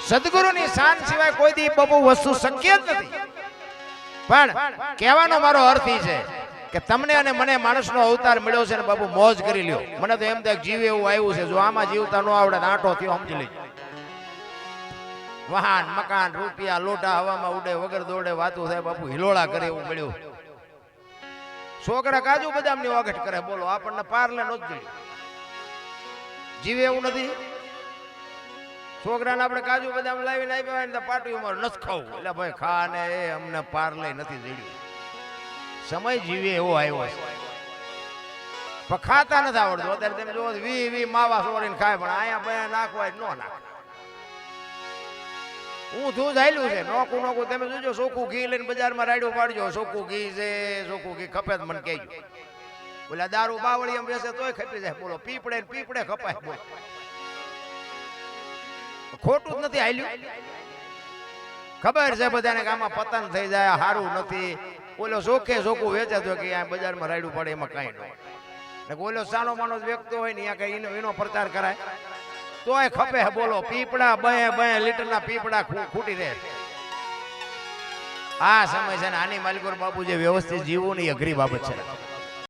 સદગુરુની શાન સિવાય કોઈ દી બાપુ વસ્તુ શક્ય જ નથી. પણ કહેવાનો મારો અર્થ એ છે કે તમને અને મને માણસનો અવતાર મળ્યો છે ને બાપુ મોજ કરી લ્યો. મને તો એમ થાય જીવ એવું આવ્યું છે, જો આમાં જીવતા ન આવડે આંટો થયો સમજી લેજો. વાહન મકાન રૂપિયા લોટા હવામાં ઉડે વગર દોડે વાતું થાય બાપુ હિલોળા કરે એવું મળ્યું. છોકરા કાજુ બદામની વાગઠ કરે, બોલો આપણને પારલે નો જ જોયું. જીવે એવું નથી. છોકરાને આપણે કાજુ બદામ લાવીને આપ્યા ને પાટીમાં નથી ખાવું, એટલે ભાઈ ખા ને એ અમને પારલે નથી જડ્યું. સમય જીવે એવો આવ્યો છે પણ ખાતા નથી આવડતું. અત્યારે તમે જોવો વી માવા સોરીને ખાય, પણ અહીંયા ભાઈ નાખવા જ ન નાખે. હું દૂધ આલ્યું છે નોકું તમે જોજો. ચોખ્ખું ઘી લઈને બજારમાં રાડ્યો પાડજો, ચોખ્ખું ઘી છે, ચોખ્ખું ઘી ખપે મને કહેજો. બોલા દારૂ બાવળી એમ બેસે તોય ખપી જાય. બોલો પીપડે પીપડે ખપાય. બોલો ખોટું જ નથી આલ્યું. ખબર છે બધાને કે આમાં પતન થઈ જાય, સારું નથી. બોલો ચોખ્ખે ચોખ્ખું વેચે તો કે આ બજારમાં રાડ્યું પડે એમાં કઈ ન. બોલો સાનો માનો વ્યક્તિ હોય ને કઈ એનો પ્રચાર કરાય તોય ખપે. બોલો પીપડા 2 લીટરના પીપડા ખૂટી રહે. આ સમય છે ને આની માલિકોર બાપુ જે વ્યવસ્થિત જીવવું ની અઘરી બાબત છે.